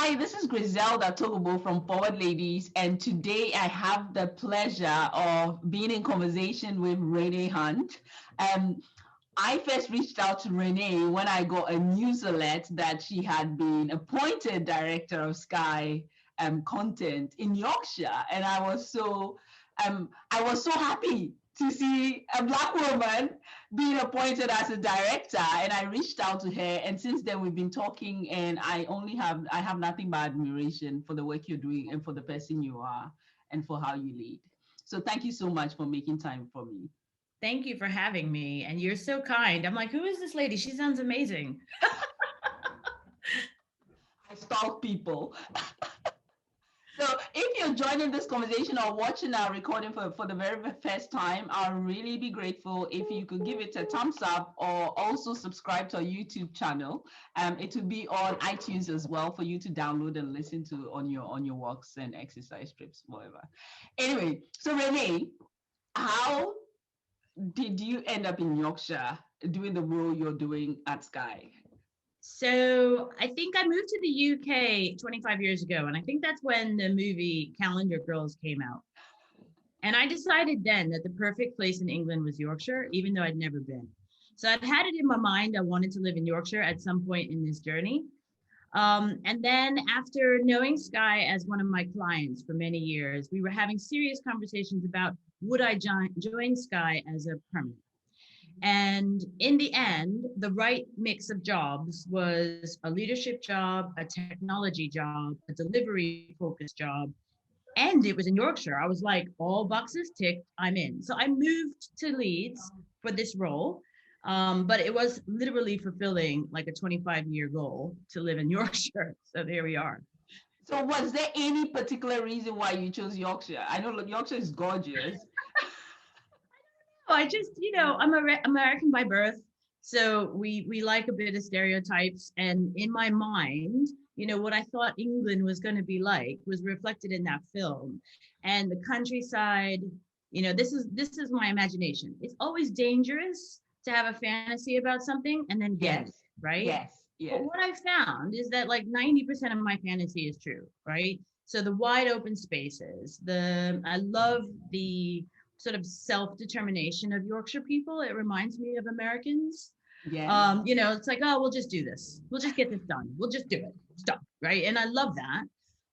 Hi, this is Griselda Togobo from Forward Ladies, and today I have the pleasure of being in conversation with Renee Hunt. Um, I first reached out to Renee when I got a news alert that she had been appointed director of Sky content in Yorkshire, and I was so happy to see a black woman being appointed as a director. And I reached out to her, and since then we've been talking, and I have nothing but admiration for the work you're doing and for the person you are and for how you lead. So thank you so much for making time for me. Thank you for having me. And you're so kind. I'm like, who is this lady? She sounds amazing. I stalk people. So if you're joining this conversation or watching our recording for the very first time, I'll really be grateful if you could give it a thumbs up or also subscribe to our YouTube channel. It will be on iTunes as well for you to download and listen to on your walks and exercise trips, whatever. Anyway, so Renee, how did you end up in Yorkshire doing the role you're doing at Sky? So I think I moved to the UK 25 years ago. And I think that's when the movie Calendar Girls came out. And I decided then that the perfect place in England was Yorkshire, even though I'd never been. So I'd had it in my mind. I wanted to live in Yorkshire at some point in this journey. And then after knowing Sky as one of my clients for many years, we were having serious conversations about would I join Sky as a permanent. And in the end, the right mix of jobs was a leadership job, a technology job, a delivery focused job. And it was in Yorkshire. I was like, all boxes ticked, I'm in. So I moved to Leeds for this role. But it was literally fulfilling like a 25-year goal to live in Yorkshire. So there we are. So was there any particular reason why you chose Yorkshire? I know Yorkshire is gorgeous. I just, I'm American by birth. So we like a bit of stereotypes. And in my mind, what I thought England was going to be like was reflected in that film. And the countryside, this is my imagination. It's always dangerous to have a fantasy about something and then get it, Yes, right? yes, But yes. what I found is that like 90% of my fantasy is true, right? So the wide open spaces, I love the sort of self-determination of Yorkshire people. It reminds me of Americans. Yes. It's like, oh, we'll just do this. We'll just get this done. We'll just do it. Stop. Right. And I love that.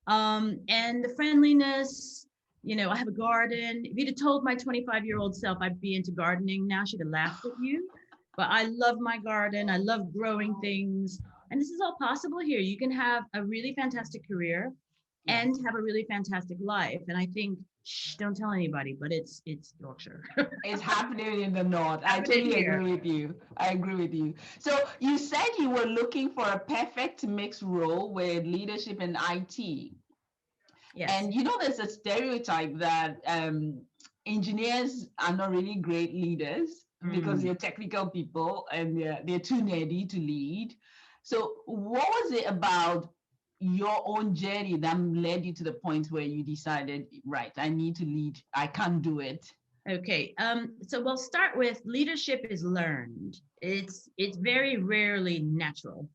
And the friendliness, I have a garden. If you'd have told my 25-year-old self I'd be into gardening now, she'd have laughed at you. But I love my garden. I love growing things. And this is all possible here. You can have a really fantastic career Yes. and have a really fantastic life. And I think, shh, don't tell anybody, but it's Yorkshire. It's happening in the north. I Happening totally here. agree with you. I agree with you. So you said you were looking for a perfect mixed role with leadership and IT. Yes. And there's a stereotype that engineers are not really great leaders because Mm. they're technical people and they're too nerdy to lead. So what was it about your own journey that led you to the point where you decided, right, I need to lead, I can't do it? Okay. So we'll start with leadership is learned. It's very rarely natural,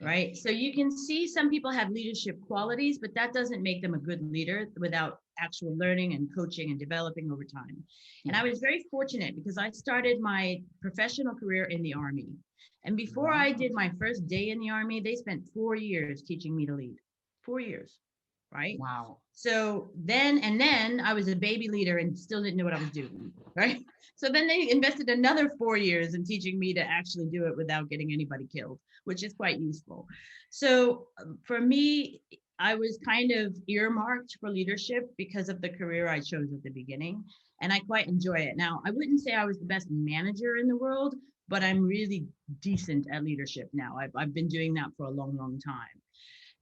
Yes. right? So you can see some people have leadership qualities, but that doesn't make them a good leader without actual learning and coaching and developing over time. And I was Yes. very fortunate because I started my professional career in the Army. And before Wow. I did my first day in the Army, they spent 4 years teaching me to lead. 4 years, right? Wow. So then I was a baby leader and still didn't know what I was doing, right? So then they invested another 4 years in teaching me to actually do it without getting anybody killed, which is quite useful. So for me, I was kind of earmarked for leadership because of the career I chose at the beginning, and I quite enjoy it. Now, I wouldn't say I was the best manager in the world, but I'm really decent at leadership now. I've been doing that for a long, long time.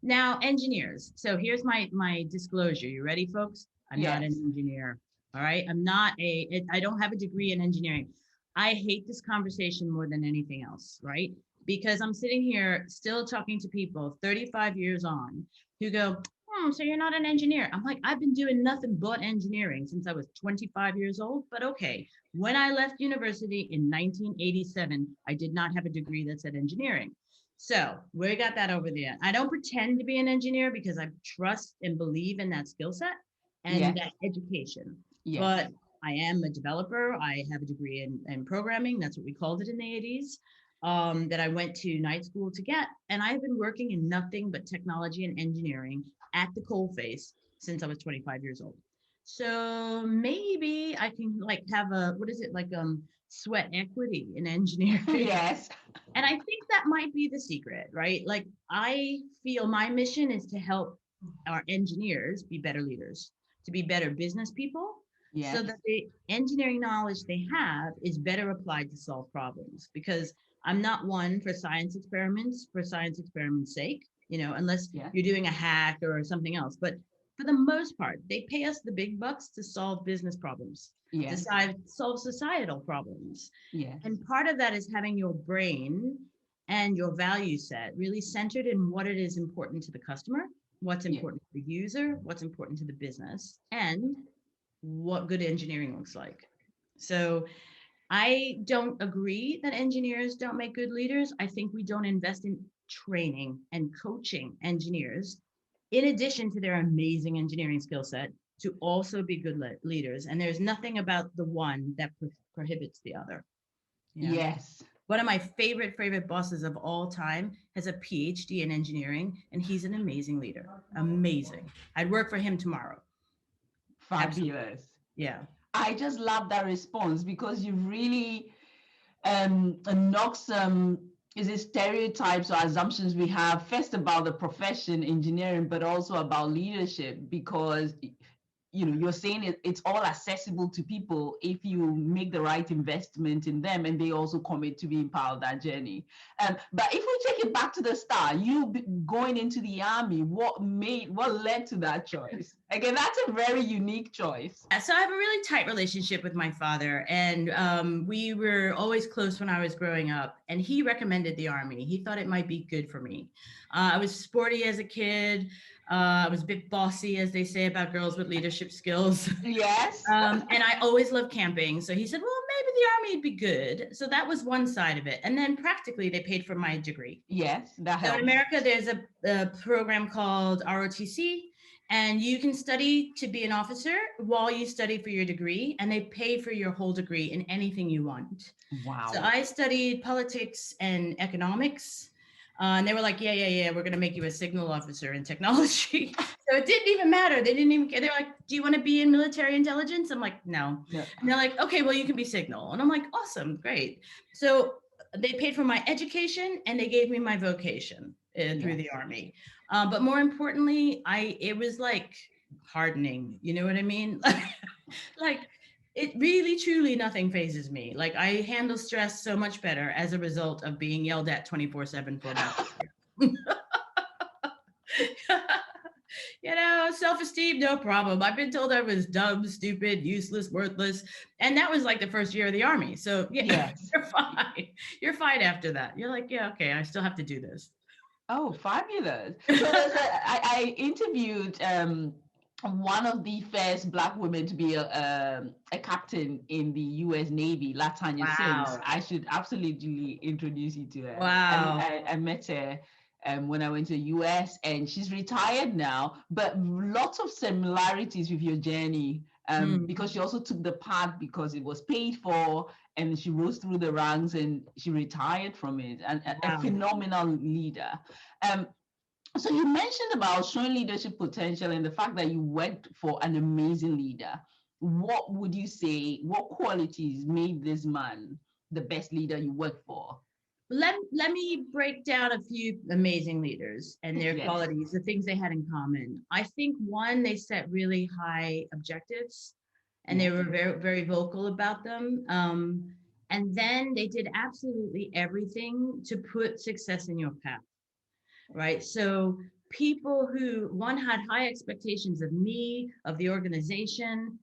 Now, engineers. So here's my disclosure. You ready, folks? I'm not an Yes. engineer. All right. I don't have a degree in engineering. I hate this conversation more than anything else, right? Because I'm sitting here still talking to people 35 years on who go, so you're not an engineer. I'm like, I've been doing nothing but engineering since I was 25 years old. But okay, when I left university in 1987, I did not have a degree that said engineering. So we got that over there. I don't pretend to be an engineer because I trust and believe in that skill set and Yes. that education. Yes. But I am a developer. I have a degree in programming. That's what we called it in the 80s. That I went to night school to get. And I've been working in nothing but technology and engineering at the coalface since I was 25 years old. So maybe I can like have a, what is it, like sweat equity in engineering. Yes. And I think that might be the secret, right? Like, I feel my mission is to help our engineers be better leaders, to be better business people, so Yes. that the engineering knowledge they have is better applied to solve problems. Because I'm not one for science experiments' sake, unless Yeah. you're doing a hack or something else. But for the most part, they pay us the big bucks to solve business problems, to Yes. solve societal problems. Yes. And part of that is having your brain and your value set really centered in what it is important to the customer, what's Yeah. important to the user, what's important to the business, and what good engineering looks like. So I don't agree that engineers don't make good leaders. I think we don't invest in training and coaching engineers in addition to their amazing engineering skill set to also be good leaders. And there's nothing about the one that prohibits the other. Yeah. Yes. One of my favorite bosses of all time has a PhD in engineering, and he's an amazing leader. Amazing. I'd work for him tomorrow. Absolutely. Fabulous. Yeah. I just love that response because you really knock some is it stereotypes or assumptions we have first about the profession engineering, but also about leadership because you're saying it's all accessible to people if you make the right investment in them and they also commit to being part of that journey. But if we take it back to the start, going into the army, what led to that choice? Again, that's a very unique choice. So I have a really tight relationship with my father, and we were always close when I was growing up. And he recommended the army. He thought it might be good for me. I was sporty as a kid. I was a bit bossy, as they say about girls with leadership skills. Yes. And I always loved camping. So he said, well, maybe the army would be good. So that was one side of it. And then practically, they paid for my degree. Yes, that So helps. in America, there's a program called ROTC, and you can study to be an officer while you study for your degree, and they pay for your whole degree in anything you want. Wow. So I studied politics and economics. And they were like, yeah, we're going to make you a signal officer in technology. So it didn't even matter. They didn't even care. They're like, do you want to be in military intelligence? I'm like, no. Yeah. And they're like, okay, well, you can be signal. And I'm like, awesome, great. So they paid for my education and they gave me my vocation through the army. But more importantly, it was like hardening. You know what I mean? Like it really, truly, nothing phases me. Like I handle stress so much better as a result of being yelled at 24/7 for about a year. Self-esteem, no problem. I've been told I was dumb, stupid, useless, worthless. And that was like the first year of the army. So yeah, yes. You're fine. You're fine after that. You're like, yeah, okay, I still have to do this. Oh, fabulous. So I interviewed one of the first Black women to be a captain in the U.S. Navy, Latanya Sims. Wow. I should absolutely introduce you to her. Wow. I met her when I went to the U.S. and she's retired now, but lots of similarities with your journey because she also took the path because it was paid for and she rose through the ranks and she retired from it, and a phenomenal leader. So you mentioned about showing leadership potential and the fact that you worked for an amazing leader. What would you say, what qualities made this man the best leader you worked for? Let me break down a few amazing leaders and their Yes. qualities, the things they had in common. I think one, they set really high objectives and they were very, very vocal about them. And then they did absolutely everything to put success in your path, right? So people who, one, had high expectations of me, of the organization,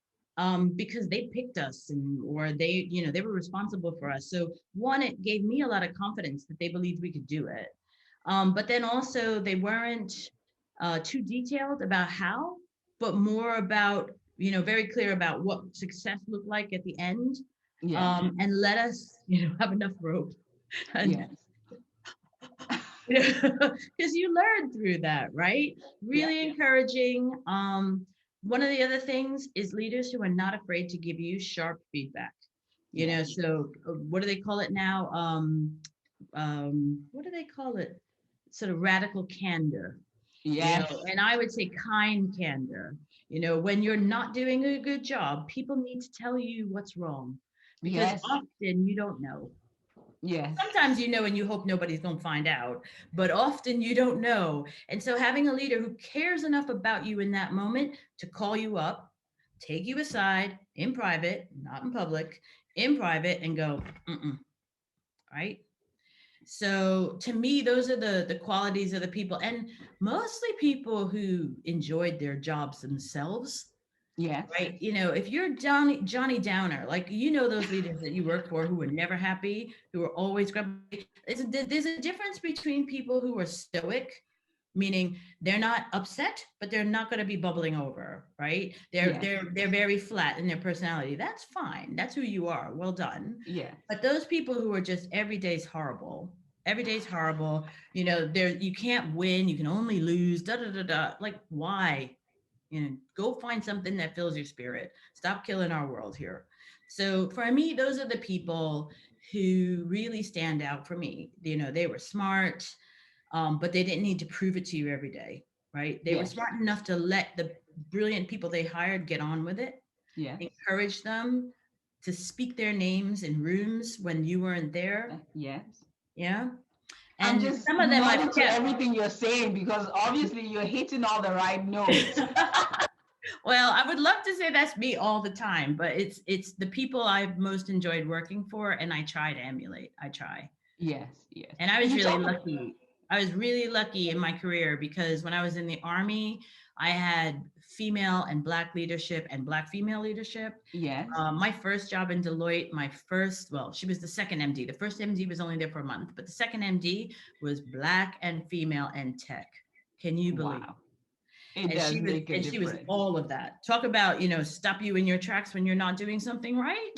because they picked us or they were responsible for us. So one, it gave me a lot of confidence that they believed we could do it. But then also they weren't too detailed about how, but more about, very clear about what success looked like at the end. And let us, have enough rope. And yes. Because you learn through that, right? Yeah. Really encouraging. One of the other things is leaders who are not afraid to give you sharp feedback. Yes. So what do they call it now? What do they call it? Sort of radical candor, Yes. and I would say kind candor. When you're not doing a good job, people need to tell you what's wrong because Yes. often you don't know. Yes. Sometimes you know and you hope nobody's going to find out, but often you don't know. And so having a leader who cares enough about you in that moment to call you up, take you aside in private, not in public, in private, and go, mm-mm, right? So to me, those are the qualities of the people, and mostly people who enjoyed their jobs themselves. Yes. Right. If you're Johnny Downer, like, those leaders that you work for who are never happy, who are always grumpy. There's a difference between people who are stoic, meaning they're not upset, but they're not going to be bubbling over, right? They're Yes. they're they're very flat in their personality. That's fine. That's who you are. Well done. Yes. But those people who are just every day's horrible. Every day's horrible. There you can't win. You can only lose. Da da da da. Like, why? Go find something that fills your spirit. Stop killing our world here. So for me, those are the people who really stand out for me. They were smart, but they didn't need to prove it to you every day, right? They were Yes. smart enough to let the brilliant people they hired get on with it, Yes. encourage them to speak their names in rooms when you weren't there. Yes. Yeah. I'm And just some of them I've nodding to kept. everything you're saying because obviously you're hitting all the right notes. Well, I would love to say that's me all the time, but it's the people I've most enjoyed working for, and I try to emulate. I try. Yes. Yes. And I was You really talk. lucky. I was really lucky in my career because when I was in the army, I had female and black leadership and black female leadership. Yes. My first job in Deloitte, well, she was the second MD. The first MD was only there for a month, but the second MD was black and female and tech. Can you believe? Wow. It And does she was make a and she was difference. all of that. Talk about, stop you in your tracks when you're not doing something right.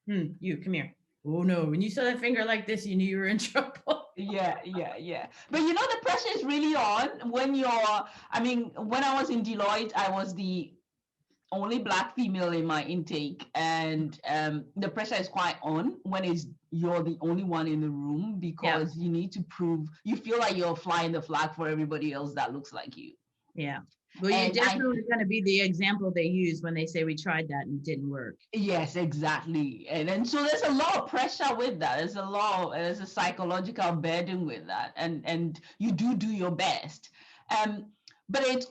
You come here. Oh no, when you saw that finger like this, you knew you were in trouble. Yeah, yeah, yeah. But the pressure is really on when I mean, when I was in Deloitte, I was the only black female in my intake, and the pressure is quite on when you're the only one in the room Yeah. because you need to prove you feel like you're flying the flag for everybody else that looks like you. Yeah. Well, you're And definitely going to be the example they use when they say we tried that and it didn't work. yes, exactly. And so there's a lot of pressure with that. There's a psychological burden with that. And you do your best. Um, but it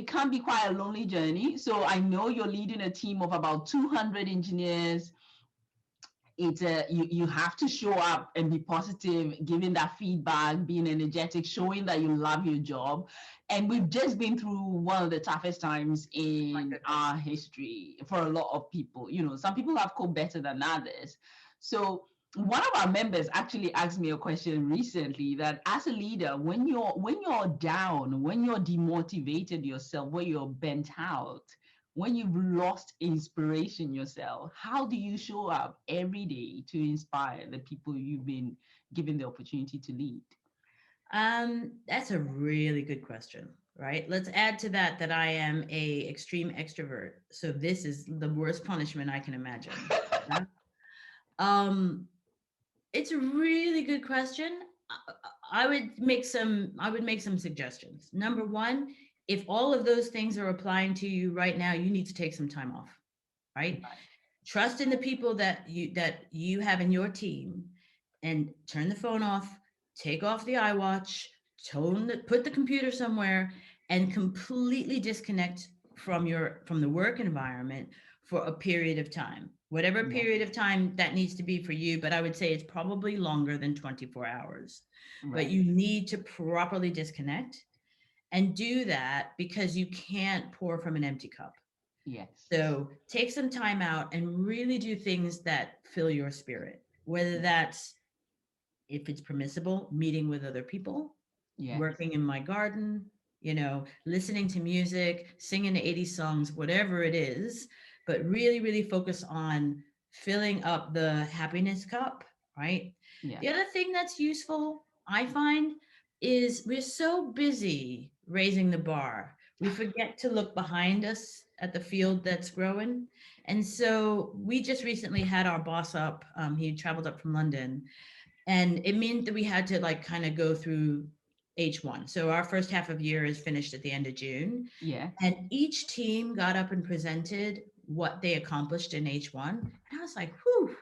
can be quite a lonely journey. So I know you're leading a team of about 200 engineers. You have to show up and be positive, giving that feedback, being energetic, showing that you love your job. And we've just been through one of the toughest times My in goodness. our history for a lot of people. Some people have coped better than others. So one of our members actually asked me a question recently that as a leader, when you're down, when you're demotivated yourself, when you're bent out, when you've lost inspiration yourself, how do you show up every day to inspire the people you've been given the opportunity to lead? That's a really good question, right? Let's add to that I am a extreme extrovert. So this is the worst punishment I can imagine. Yeah. Um, it's a really good question. I would make some suggestions. Number one, if all of those things are applying to you right now, you need to take some time off, right? Right. Trust in the people that you have in your team, and turn the phone off, take off the iWatch, put the computer somewhere, and completely disconnect from the work environment for a period of time, whatever Yes. period of time that needs to be for you. But I would say it's probably longer than 24 hours. But Right. you need to properly disconnect, and do that because you can't pour from an empty cup. Yes. So take some time out and really do things that fill your spirit, whether that's, if it's permissible, meeting with other people, Yes. working in my garden, listening to music, singing 80s songs, whatever it is, but really, really focus on filling up the happiness cup, right? Yeah. The other thing that's useful I find is we're so busy raising the bar, we forget to look behind us at the field that's growing. And so we just recently had our boss up. He traveled up from London, and it meant that we had to like kind of go through H1. So our first half of year is finished at the end of June, Yes. and each team got up and presented what they accomplished in H1. And I was like, whew.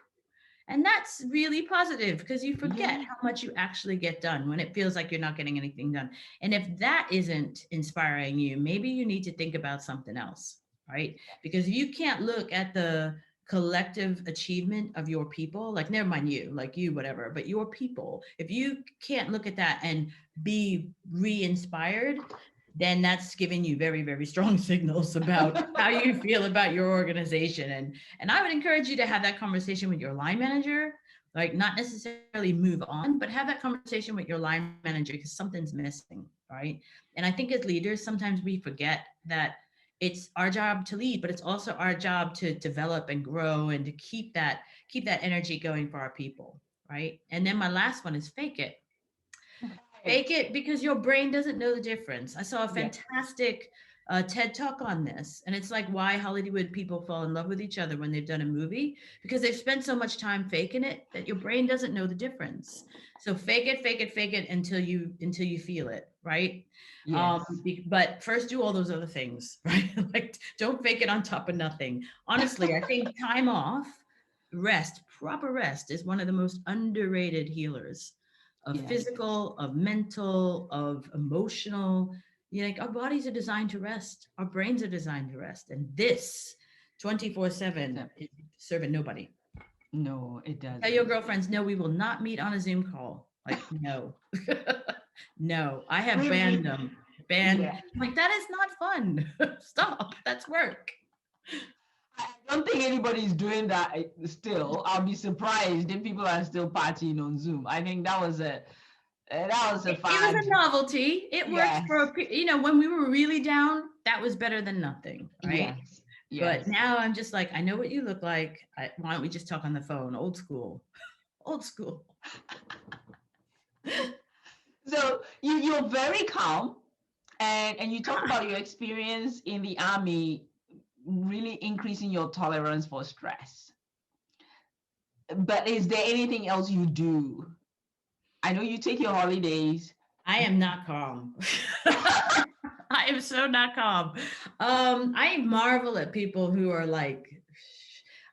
And that's really positive because you forget Yeah. how much you actually get done when it feels like you're not getting anything done. And if that isn't inspiring you, maybe you need to think about something else, right? Because you can't look at the collective achievement of your people, like never mind you, like you, whatever, but your people, if you can't look at that and be re-inspired, then that's giving you very, very strong signals about how you feel about your organization. And I would encourage you to have that conversation with your line manager, like not necessarily move on, but have that conversation with your line manager because something's missing, right? And I think as leaders, sometimes we forget that it's our job to lead, but it's also our job to develop and grow and to keep that energy going for our people, right? And then my last one is fake it. Fake Right. it because your brain doesn't know the difference. I saw a Yeah. fantastic TED talk on this, and it's like why Hollywood people fall in love with each other when they've done a movie because they've spent so much time faking it that your brain doesn't know the difference. So fake it, fake it, fake it until you feel it, right? Yes. But first do all those other things, right? Like don't fake it on top of nothing. Honestly, I think time off, rest, proper rest is one of the most underrated healers of Yes. physical, of mental, of emotional. You know, like our bodies are designed to rest, our brains are designed to rest. And this 24/7 So, is serving nobody. no, it Tell your doesn't. girlfriends, no, we will not meet on a Zoom call. Like, no, no, I have banned Really? them. Banned. Yeah. I'm like, that is not fun. Stop. That's work. I don't think anybody's doing that still. I'll be surprised if people are still partying on Zoom. I think that was a It was fad. a novelty. It worked for, Yes. when we were really down, that was better than nothing, right? Yes. But Yes. now I'm just like, I know what you look like. Why don't we just talk on the phone? Old school, old school. So you're very calm, and you talk about your experience in the army really increasing your tolerance for stress. But is there anything else you do? I know you take your holidays. I am not calm. I am so not calm. I marvel at people who are like,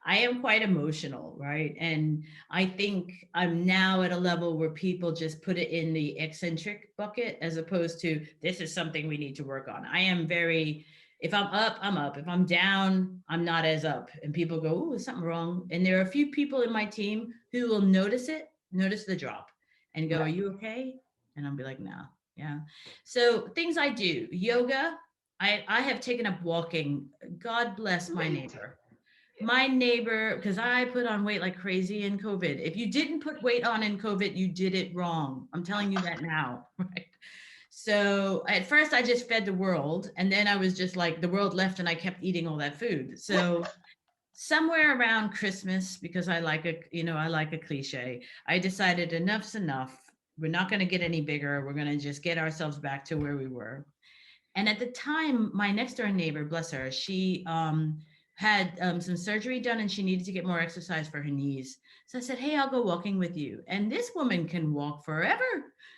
I am quite emotional, right? And I think I'm now at a level where people just put it in the eccentric bucket as opposed to this is something we need to work on. I am very, if I'm up, I'm up. If I'm down, I'm not as up. And people go, oh, is something wrong? And there are a few people in my team who will notice it, notice the drop, and go, are Right. you okay? And I'll be like, no. Yeah. So things I do, yoga. I have taken up walking. God bless my Great. neighbor. My neighbor, because I put on weight like crazy in COVID. If you didn't put weight on in COVID, you did it wrong. I'm telling you that now. Right. So at first I just fed the world, and then I was just like the world left and I kept eating all that food. So somewhere around Christmas, because I like a cliche, I decided enough's enough. We're not going to get any bigger. We're going to just get ourselves back to where we were. And at the time, my next door neighbor, bless her, she had some surgery done and she needed to get more exercise for her knees. So I said, hey, I'll go walking with you. And this woman can walk forever.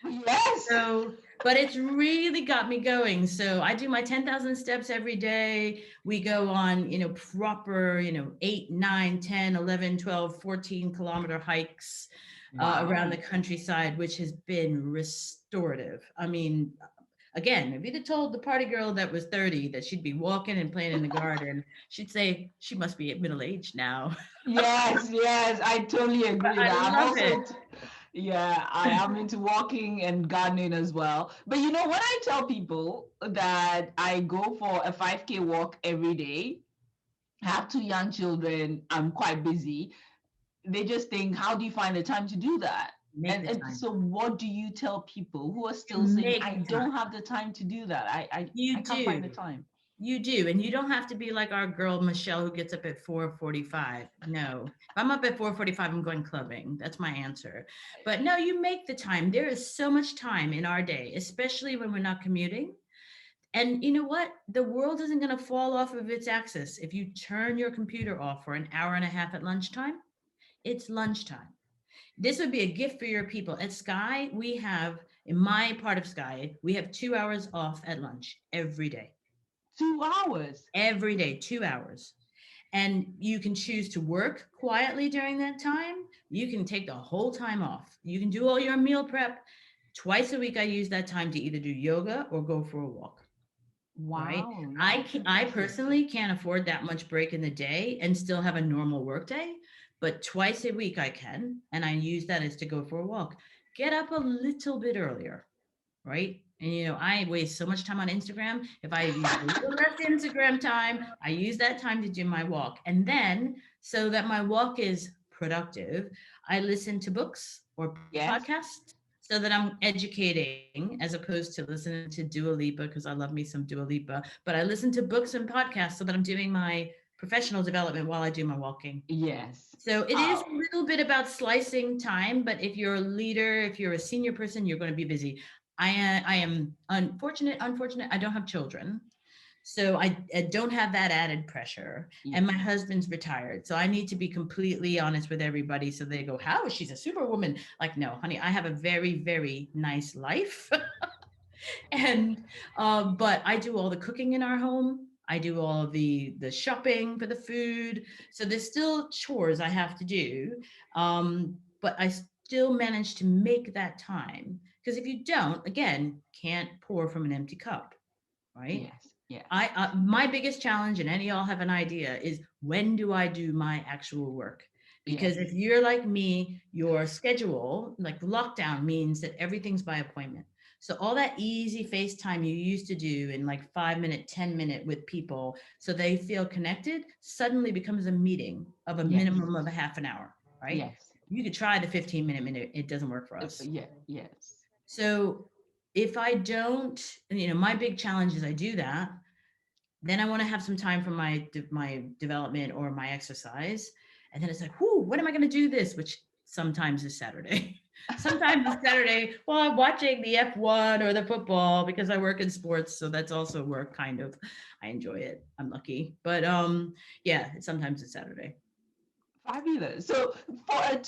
Yes. So, but it's really got me going. So I do my 10,000 steps every day. We go on, proper, 8, 9, 10, 11, 12, 14 kilometer hikes around Wow. the countryside, which has been restorative. I mean, again, if you'd have told the party girl that was 30 that she'd be walking and playing in the garden, she'd say she must be middle aged now. Yes, yes, I totally But agree I that I'm love also, it. yeah, I am into walking and gardening as well. But when I tell people that I go for a 5K walk every day, I have two young children, I'm quite busy. They just think, how do you find the time to do that? Make And, the and time. so what do you tell people who are You still saying, make I the time. don't have the time to do that? I You can't find the do. time. You do. And you don't have to be like our girl, Michelle, who gets up at 4:45. No, if I'm up at 4:45, I'm going clubbing. That's my answer. But no, you make the time. There is so much time in our day, especially when we're not commuting. And you know what? The world isn't going to fall off of its axis. If you turn your computer off for an hour and a half at lunchtime, it's lunchtime. This would be a gift for your people. At Sky, we have, in my part of Sky, we have 2 hours off at lunch every day. 2 hours. Every day, 2 hours. And you can choose to work quietly during that time. You can take the whole time off. You can do all your meal prep. Twice a week, I use that time to either do yoga or go for a walk. Right? Wow, I that's can, I impressive. personally can't afford that much break in the day and still have a normal work day, but twice a week I can, and I use that as to go for a walk. Get up a little bit earlier, right? And I waste so much time on Instagram. If I use a little less Instagram time, I use that time to do my walk. And then so that my walk is productive, I listen to books or Yes. podcasts so that I'm educating as opposed to listening to Dua Lipa because I love me some Dua Lipa. But I listen to books and podcasts so that I'm doing my professional development while I do my walking. Yes. So it is a Oh, little bit about slicing time, but if you're a leader, if you're a senior person, you're going to be busy. I am unfortunate. I don't have children, so I don't have that added pressure. And yes. my husband's retired, so I need to be completely honest with everybody. So they go, "How is she's a superwoman?" Like, no, honey, I have a very nice life, and but I do all the cooking in our home. I do all of the shopping for the food. So there's still chores I have to do, but I still manage to make that time. Because if you don't, again, can't pour from an empty cup, right? Yes. Yes. My biggest challenge, and any y'all have an idea, is when do I do my actual work? Because Yes. if you're like me, your schedule, like lockdown, means that everything's by appointment. So all that easy FaceTime you used to do in like 5 minute, 10 minute with people, so they feel connected, suddenly becomes a meeting of a Yes. minimum of a half an hour, right? Yes. You could try the 15 minute, it doesn't work for us. Yeah. Yes. So if I don't, my big challenge is I do that, then I want to have some time for my development or my exercise. And then it's like, whoo, when am I going to do this? Which sometimes is Saturday. Sometimes it's Saturday while I'm watching the F1 or the football because I work in sports. So that's also work kind of. I enjoy it. I'm lucky. But yeah, sometimes it's Saturday. Fabulous. So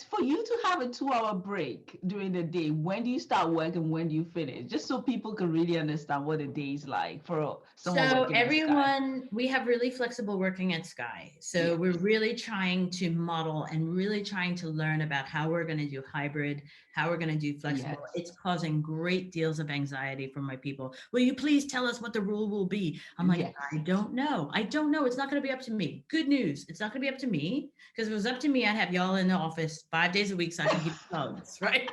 for you to have a 2 hour break during the day, when do you start work and when do you finish? Just so people can really understand what a day is like for someone So working at Sky. everyone, we have really flexible working at Sky. So Yeah. we're really trying to model and really trying to learn about how we're going to do hybrid, how we're going to do flexible. Yes. It's causing great deals of anxiety for my people. Will you please tell us what the rule will be? I'm like, Yes. I don't know. I don't know. It's not going to be up to me. Good news. It's not going to be up to me because if it was up to me, I'd have y'all in the office 5 days a week so I can give you hugs, right?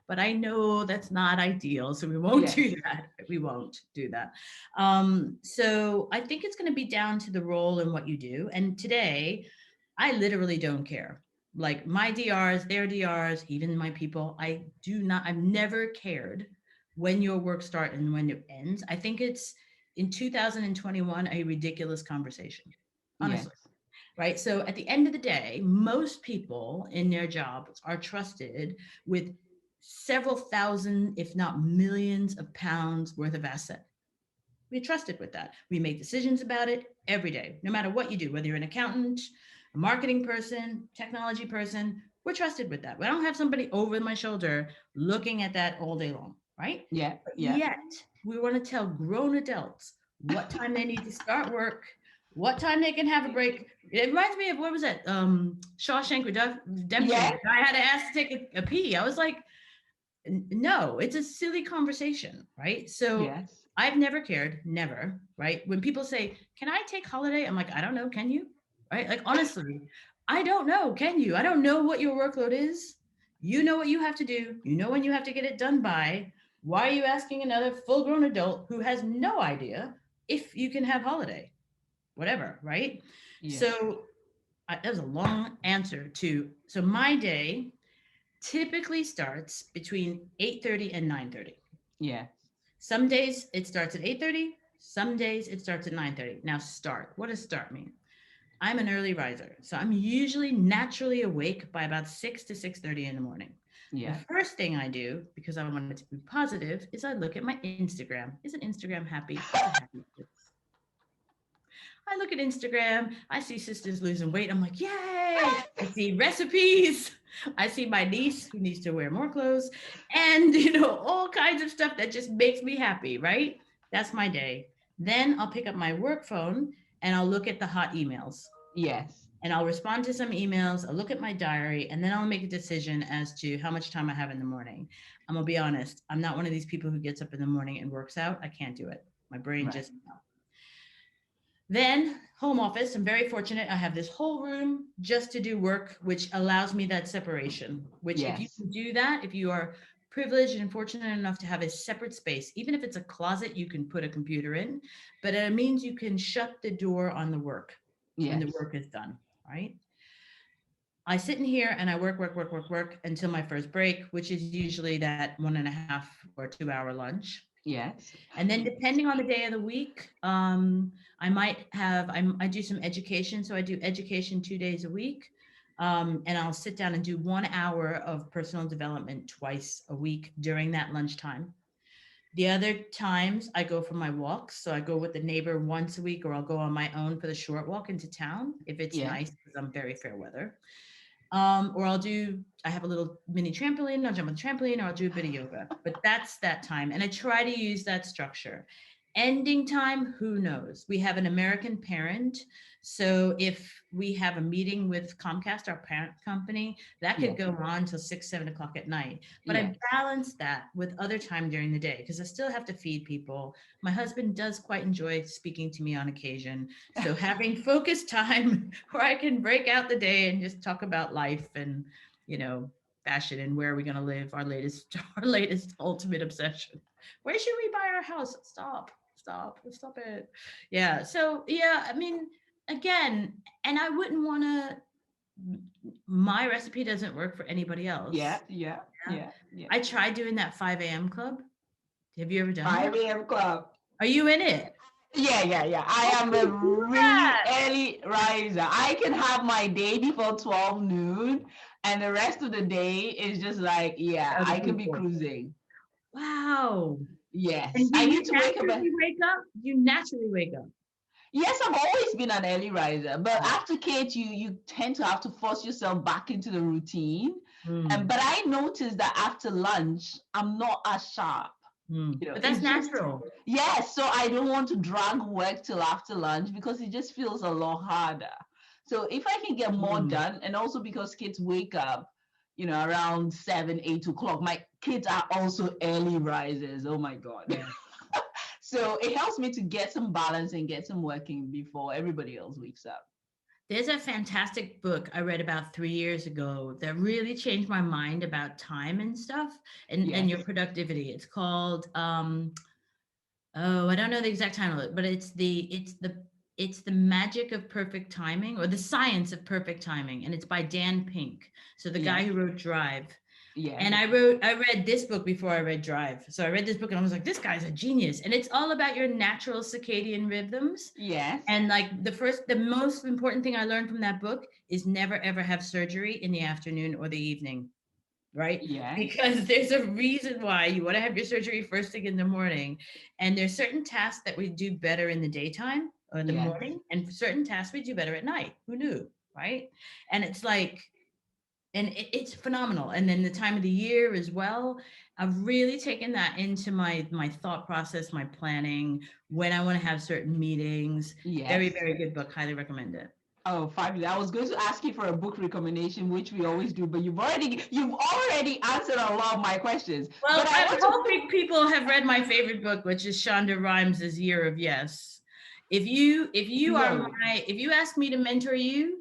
But I know that's not ideal, so we won't Yes. do that. We won't do that. So I think it's going to be down to the role and what you do. And today, I literally don't care. Like my DRs, their DRs, even my people, I do not. I've never cared when your work starts and when it ends. I think it's in 2021 a ridiculous conversation, honestly. Yes. Right. So at the end of the day, most people in their jobs are trusted with several thousand, if not millions of pounds worth of asset. We're trusted with that. We make decisions about it every day, no matter what you do, whether you're an accountant, a marketing person, technology person, we're trusted with that. We don't have somebody over my shoulder looking at that all day long, right? Yeah. But Yeah. yet, we want to tell grown adults what time they need to start work, what time they can have a break. It reminds me of what was that? Shawshank Redemption. Yeah. The guy had to ask to take a pee. I was like, no, it's a silly conversation, right? So Yes. I've never cared, never, right? When people say, "Can I take holiday?" I'm like, I don't know, can you? Right? Like honestly, I don't know, can you? I don't know what your workload is. You know what you have to do. You know when you have to get it done by. Why are you asking another full-grown adult who has no idea if you can have holiday? Whatever, right? Yes. So that was a long answer to. So my day typically starts between 8:30 and 9:30. Yes. Some days it starts at 8:30, Some days it starts at 9:30. Now start. What does start mean? I'm an early riser, so I'm usually naturally awake by about 6 to 6:30 in the morning. The Yeah. first thing I do, because I want it to be positive, is I look at my Instagram. Isn't Instagram happy? It's a happy place. I look at Instagram, I see sisters losing weight. I'm like, yay! I see recipes. I see my niece who needs to wear more clothes, and all kinds of stuff that just makes me happy, right? That's my day. Then I'll pick up my work phone and I'll look at the hot emails Yes. and I'll respond to some emails. I'll look at my diary, and then I'll make a decision as to how much time I have in the morning. I'm gonna be honest, I'm not one of these people who gets up in the morning and works out. I can't do it. My brain Right. just no. Then home office, I'm very fortunate. I have this whole room just to do work, which allows me that separation. Which, if you Yes. can do that, if you are privileged and fortunate enough to have a separate space, even if it's a closet, you can put a computer in, but it means you can shut the door on the work when the Yes. work is done, right? I sit in here and I work until my first break, which is usually that 1.5 or 2 hour lunch. Yes. And then depending on the day of the week, I might have, I do some education. So I do education 2 days a week. And I'll sit down and do 1 hour of personal development twice a week during that lunchtime. The other times I go for my walks. So I go with the neighbor once a week, or I'll go on my own for the short walk into town if it's Yes. nice, because I'm very fair weather. Or I have a little mini trampoline, I'll jump on the trampoline, or I'll do a bit of yoga. But that's that time. And I try to use that structure. Ending time, who knows? We have an American parent. So if we have a meeting with Comcast, our parent company, that could Yes. go on till 6, 7 o'clock at night. But I Yes. balance that with other time during the day because I still have to feed people. My husband does quite enjoy speaking to me on occasion. So having focused time where I can break out the day and just talk about life and, you know, fashion and where are we going to live, our latest our latest ultimate obsession. Where should we buy our house? Stop it. Yeah. So yeah, I mean, again, and I wouldn't want to, my recipe doesn't work for anybody Yeah. else. Yeah. Yeah. Yeah. Yeah. I tried doing that 5 a.m. club. Have you ever done that? 5 a.m. club. Are you in it? Yeah, yeah, yeah. I How am do a you do really that? early riser. I can have my day before 12 noon, and the rest of the day is just like, yeah, Other I can be people. cruising. Wow. Yes. And do I you need to wake up. naturally wake up? You naturally wake up. Yes, I've always been an early riser, but Oh. after kids, you tend to have to force yourself back into the routine. Mm, But I noticed that after lunch, I'm not as sharp. mm. But that's It's just natural. yes. So I don't want to drag work till after lunch because it just feels a lot harder. So if I can get more Mm. done, and also because kids wake up, around 7, 8 o'clock. My kids are also early risers. Oh my God. Yeah. So it helps me to get some balance and get some working before everybody else wakes up. There's a fantastic book I read about 3 years ago that really changed my mind about time and stuff and your Yes. productivity. It's called oh, I don't know the exact title, but it's the magic of perfect timing or the science of perfect timing, and it's by Dan Pink. So the guy Yes. who wrote Drive. And Yes. I read this book before I read Drive. So I read this book and I was like, this guy's a genius. And it's all about your natural circadian rhythms. Yes. And like the most important thing I learned from that book is never ever have surgery in the afternoon or the evening, right? Yes. Because there's a reason why you want to have your surgery first thing in the morning. And there's certain tasks that we do better in the daytime or the Yes. morning, and certain tasks we do better at night. Who knew? Right. And it's like, and it's phenomenal. And then the time of the year as well. I've really taken that into my thought process, my planning, when I want to have certain meetings. Very, Yes. very good book. Highly recommend it. Oh, fabulous. I was going to ask you for a book recommendation, which we always do, but you've already answered a lot of my questions. Well, But I I'm want to hoping people have read my favorite book, which is Shonda Rhimes' Year of Yes. no. If you ask me to mentor you,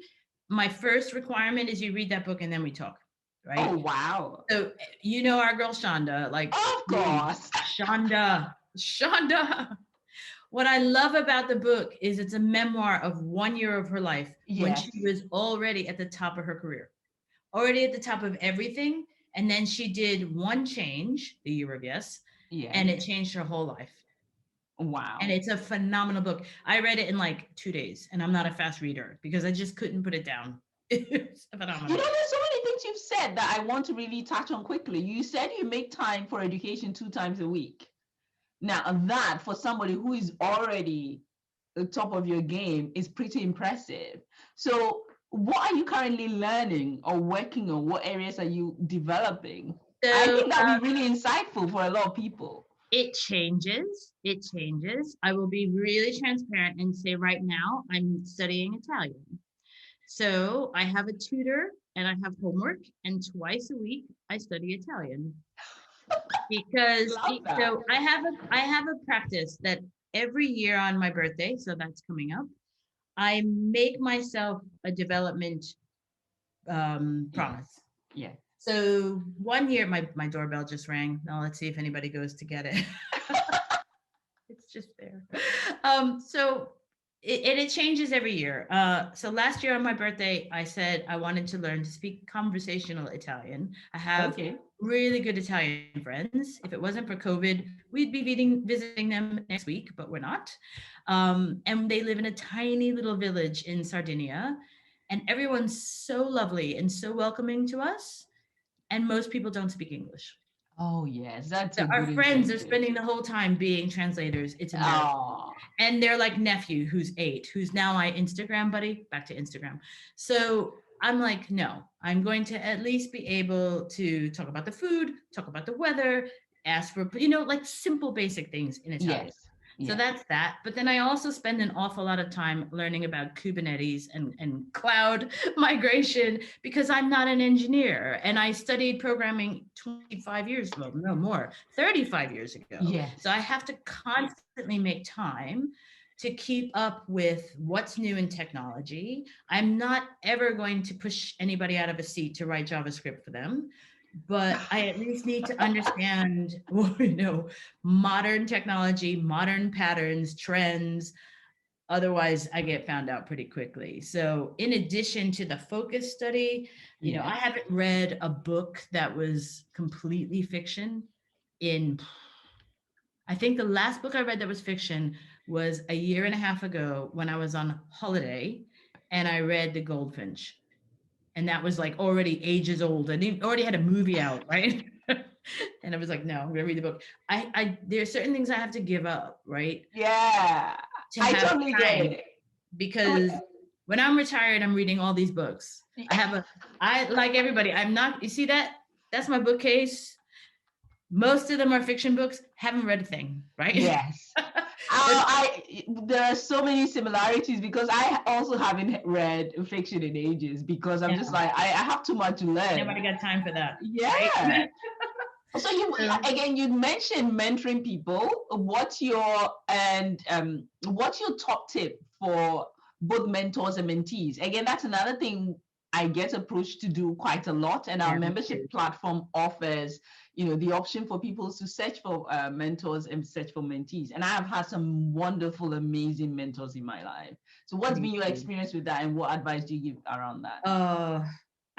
my first requirement is you read that book and then we talk, Oh, right? wow. So you know our girl Shonda, like Of please, course. Shonda. What I love about the book is it's a memoir of 1 year of her life when she Yes. was already at the top of her career, already at the top of everything. And then she did one change, the year of yes, and Yes. it changed her whole life. And Wow. it's a phenomenal book. I read it in like 2 days, and I'm not a fast reader because I just couldn't put it down. It's phenomenal. There's so many things you've said that I want to really touch on quickly. You said you make time for education 2 times a week. Now, that for somebody who is already the top of your game is pretty impressive. So, what are you currently learning or working on? What areas are you developing? I So think that'll be really insightful for a lot of people. it changes. It changes. I will be really transparent and say right now I'm studying Italian. So I have a tutor and I have homework, and twice a week I study Italian because Love that. so I have a practice that every year on my birthday, so that's coming up, I make myself a development Yes. promise. Yes. So one year my doorbell just rang. Now let's see if anybody goes to get it. It's just there. So it changes every year. So last year on my birthday, I said I wanted to learn to speak conversational Italian. I have Okay. really good Italian friends. If it wasn't for COVID, we'd be visiting them next week, but we're not. And they live in a tiny little village in Sardinia, and everyone's so lovely and so welcoming to us. And most people don't speak English. Oh, yes. That's So a our good friends are incentive. spending the whole time being translators. It's a miracle. Oh, And they're like nephew, who's 8, who's now my Instagram buddy. Back to Instagram. So I'm like, no, I'm going to at least be able to talk about the food, talk about the weather, ask for, like simple basic things in Italian. yes. So Yes. that's that. But then I also spend an awful lot of time learning about Kubernetes and cloud migration because I'm not an engineer. And I studied programming 25 years, well, no more, 35 years ago. Yes. So I have to constantly make time to keep up with what's new in technology. I'm not ever going to push anybody out of a seat to write JavaScript for them, but I at least need to understand, modern technology, modern patterns, trends. Otherwise, I get found out pretty quickly. So, in addition to the focus study, I Yes. haven't read a book that was completely fiction in, I think the last book I read that was fiction was a year and a half ago when I was on holiday and I read The Goldfinch. And that was like already ages old and it already had a movie out, right? And I was like, no, I'm gonna read the book. There are certain things I have to give up, right? Yeah. To I have totally get time it. because when I'm retired, I'm reading all these books. I like everybody. I'm not, you see that? That's my bookcase. Most of them are fiction books. Haven't read a thing, right? Yes. There are so many similarities because I also haven't read fiction in ages because I'm just Yeah, like I have too much to learn. nobody got time for that, right? Yeah. So you mentioned mentoring people. What's your top tip for both mentors and mentees? Again, that's another thing I get approached to do quite a lot, and our Yeah, me too. membership platform offers, the option for people to search for mentors and search for mentees. And I have had some wonderful, amazing mentors in my life. So, what's Me been your too. experience with that, and what advice do you give around that? Uh,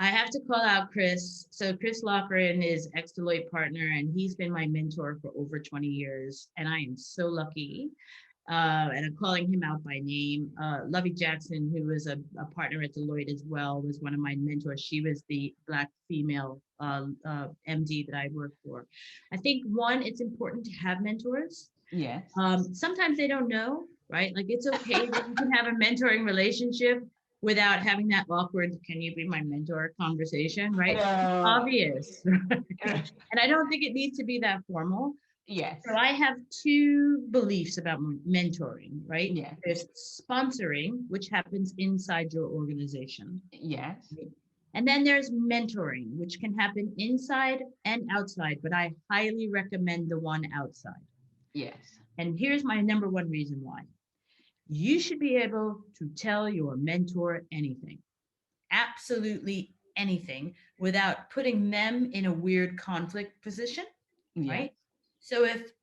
I have to call out Chris. So Chris Lochran is ex-Deloitte partner, and he's been my mentor for over 20 years. And I am so lucky. And I'm calling him out by name. Lovey Jackson, who was a partner at Deloitte as well, was one of my mentors. She was the Black female MD that I worked for. I think one, it's important to have mentors. Yes. Sometimes they don't know, right? Like it's okay that you can have a mentoring relationship without having that awkward, can you be my mentor conversation, right? It's obvious. And I don't think it needs to be that formal. Yes. So I have two beliefs about mentoring, right? Yes. There's sponsoring, which happens inside your organization. Yes. And then there's mentoring, which can happen inside and outside, but I highly recommend the one outside. Yes. And here's my number one reason why. You should be able to tell your mentor anything, absolutely anything, without putting them in a weird conflict position, right? So if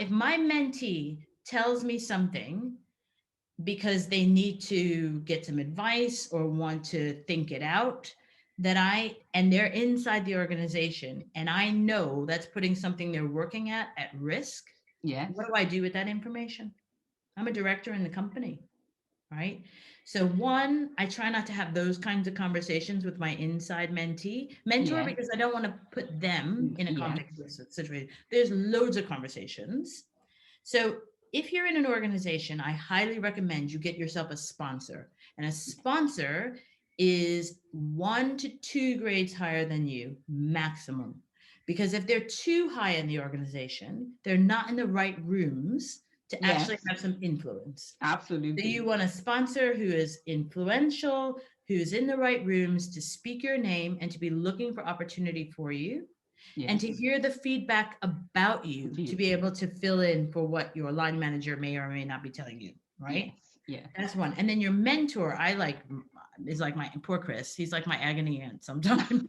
my mentee tells me something because they need to get some advice or want to think it out, and they're inside the organization and I know that's putting something they're working at risk, Yes. What do I do with that information? I'm a director in the company, right? So one, I try not to have those kinds of conversations with my inside mentor, Yes. because I don't want to put them in a Yes. conflict situation. There's loads of conversations. So if you're in an organization, I highly recommend you get yourself a sponsor. And a sponsor is 1 to 2 grades higher than you, maximum. Because if they're too high in the organization, they're not in the right rooms to actually Yes. have some influence. So you Absolutely. want a sponsor who is influential, who's in the right rooms to speak your name and to be looking for opportunity for you, and Yes. to hear the feedback about you, to be able to fill in for what your line manager may or may not be telling you, right? Yes. Yes. That's one. And then your mentor, I like, is like my poor Chris. He's like my agony aunt sometimes.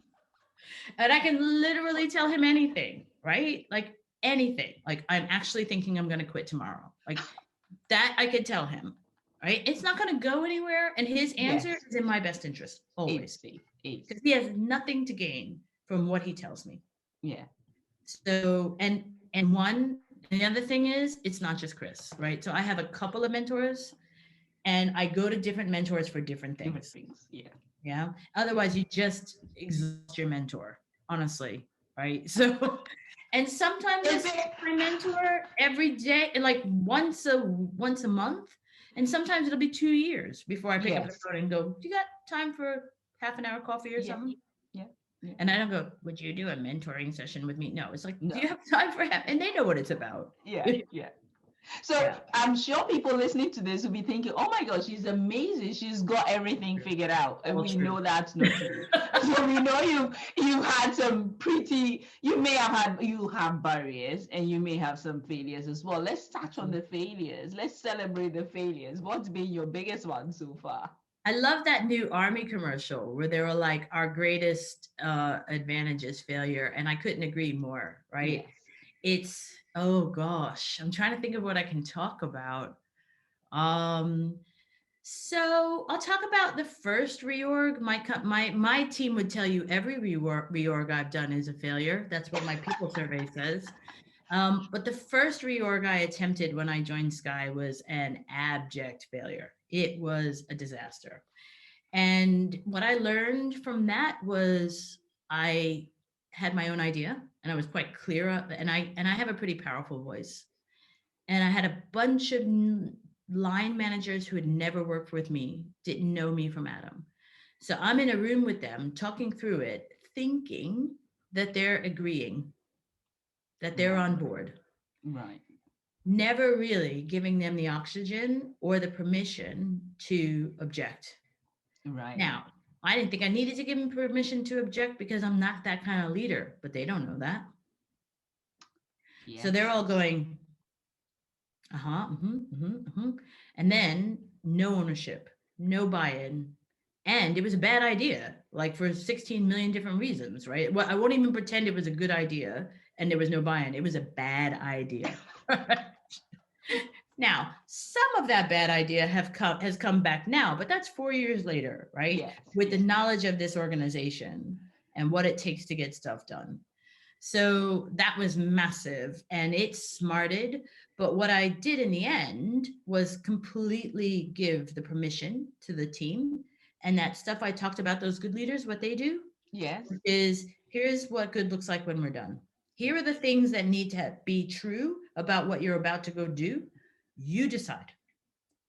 And I can literally tell him anything, right? Like anything. Like, I'm actually thinking I'm going to quit tomorrow. Like that, I could tell him, right? It's not going to go anywhere. And his answer Yes. is in my best interest, It's always, safe. It's because he has nothing to gain from what he tells me. yeah. So, and the other thing is, it's not just Chris, right? So I have a couple of mentors, and I go to different mentors for different Different things. things. Yeah. Yeah. Otherwise, you just exhaust your mentor, honestly, right? So, and sometimes I Is see it? my mentor every day, like once a month, and sometimes it'll be 2 years before I pick up the Yes. phone and go, "Do you got time for half an hour coffee or Yeah. something?" Yeah. Yeah. And I don't go, "Would you do a mentoring session with me?" No, it's like, "Do No. you have time for half?" And they know what it's about. Yeah. Yeah. So Yeah. I'm sure people listening to this will be thinking, "Oh my God, she's amazing! She's got everything figured out," and All we true. know that's not true. So we know you've had some pretty. You have barriers, and you may have some failures as well. Let's touch on the failures. Let's celebrate the failures. What's been your biggest one so far? I love that new Army commercial where they were like, "Our greatest advantage is failure." And I couldn't agree more, right? Yes. It's, oh gosh, I'm trying to think of what I can talk about. Um, so I'll talk about the first reorg. My team would tell you every reorg I've done is a failure. That's what my people survey says. But the first reorg I attempted when I joined Sky was an abject failure. It was a disaster. And what I learned from that was, I had my own idea and I was quite clear, and I have a pretty powerful voice. And I had a bunch of line managers who had never worked with me, didn't know me from Adam. So I'm in a room with them talking through it, thinking that they're agreeing, that they're Right. on board, Right. never really giving them the oxygen or the permission to object. Right. Now, I didn't think I needed to give them permission to object because I'm not that kind of leader, but they don't know that. So Yes. they're all going, uh-huh, mm-hmm. And then no ownership, no buy-in. And it was a bad idea, like for 16 million different reasons, right? Well, I won't even pretend it was a good idea and there was no buy-in. It was a bad idea. Now, some of that bad idea has come back now, but that's 4 years later, right? Yes. With the Yes. knowledge of this organization and what it takes to get stuff done. So that was massive and it smarted. But what I did in the end was completely give the permission to the team. And that stuff I talked about, those good leaders, what they do Yes. is, here's what good looks like when we're done. Here are the things that need to be true about what you're about to go do. You decide.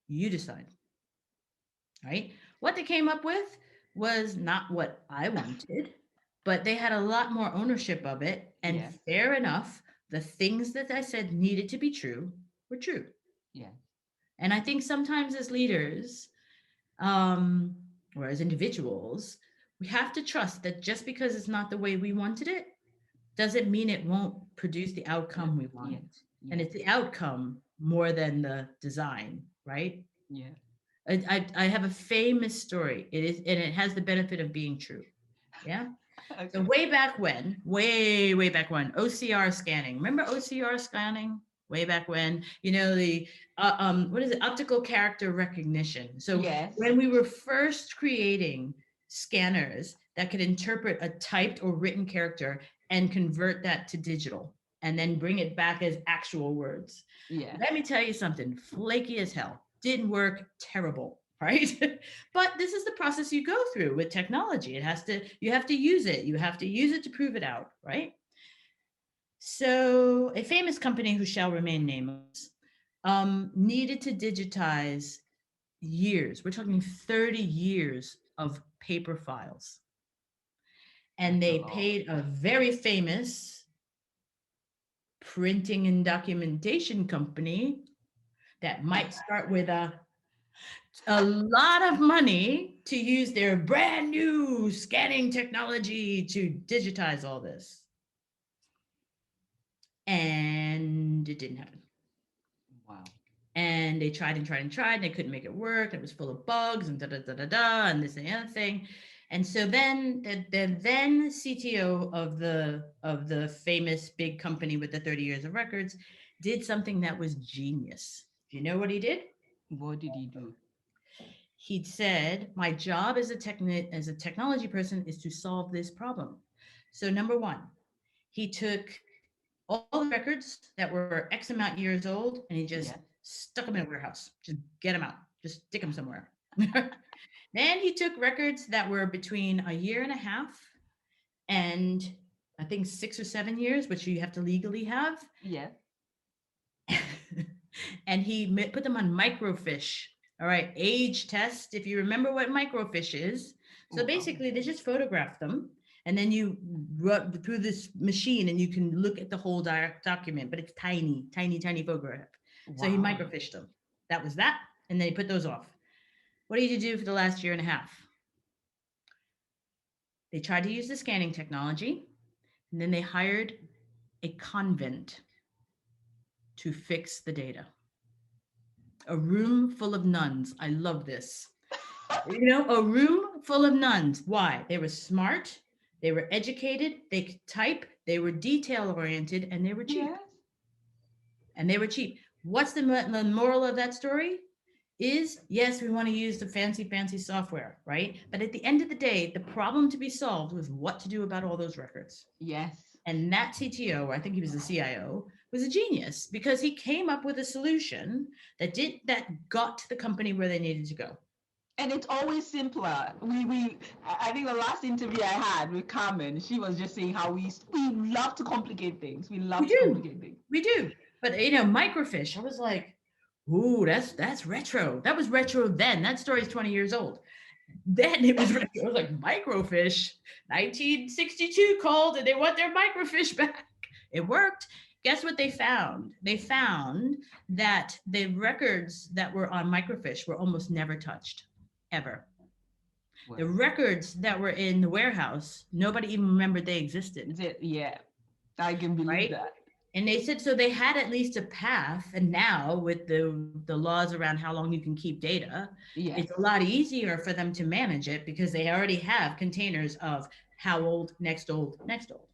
You decide. Right? What they came up with was not what I wanted, but they had a lot more ownership of it. And Yes. fair enough, the things that I said needed to be true were true. Yes. And I think sometimes as leaders, um, or as individuals, we have to trust that just because it's not the way we wanted it doesn't mean it won't produce the outcome we want. Yes. And Yes. it's the outcome more than the design, right? Yeah. I have a famous story. It is, and it has the benefit of being true. Yeah. So Okay. way back when, way back when, OCR scanning. Remember OCR scanning? Way back when, the what is it? Optical character recognition. So Yes. when we were first creating scanners that could interpret a typed or written character and convert that to digital, and then bring it back as actual words. Yeah. Let me tell you something, flaky as hell. Didn't work, terrible, right? But this is the process you go through with technology. You have to use it. You have to use it to prove it out, right? So a famous company who shall remain nameless needed to digitize years. We're talking 30 years of paper files. And That's a they lot. paid a very famous printing and documentation company that might start with a lot of money to use their brand new scanning technology to digitize all this. And it didn't happen. Wow. And they tried and tried and tried, and they couldn't make it work. It was full of bugs and da da da da da, and this and the other thing. And so then the then CTO of the famous big company with the 30 years of records did something that was genius. Do you know what he did? What did he do? He'd said, "My job as as a technology person is to solve this problem." So number one, he took all the records that were X amount years old and he just Yeah. stuck them in a warehouse. Just get them out. Just stick them somewhere. Then he took records that were between a year and a half and I think 6 or 7 years, which you have to legally have. Yeah. And he put them on microfiche. All right, age test. If you remember what microfiche is, so Wow. basically they just photograph them, and then you run through this machine, and you can look at the whole document. But it's tiny, tiny, tiny photograph. So he Wow. microfished them. That was that, and then he put those off. What did you do for the last year and a half? They tried to use the scanning technology, and then they hired a convent to fix the data. A room full of nuns. I love this. You know, a room full of nuns. Why? They were smart, they were educated, they could type, they were detail oriented, and they were cheap. Yes. And they were cheap. What's the moral of that story? Is yes, we want to use the fancy, fancy software, right? But at the end of the day, the problem to be solved was what to do about all those records. Yes. And that CTO, I think he was the CIO, was a genius because he came up with a solution that got the company where they needed to go. And it's always simpler. I think the last interview I had with Carmen, she was just saying how we love to complicate things. We We love to do, complicate things. we do. But you know, microfiche, I was like, ooh, that's retro. That was retro then. That story's 20 years old. Then it was retro. I was like, microfiche, 1962 called and they want their microfiche back. It worked. Guess what they found? They found that the records that were on microfiche were almost never touched, ever. Wow. The records that were in the warehouse, nobody even remembered they existed, Yeah, I can believe right? that. And they said so they had at least a path. And now with the laws around how long you can keep data, Yes. it's a lot easier for them to manage it because they already have containers of how old, next old, next old.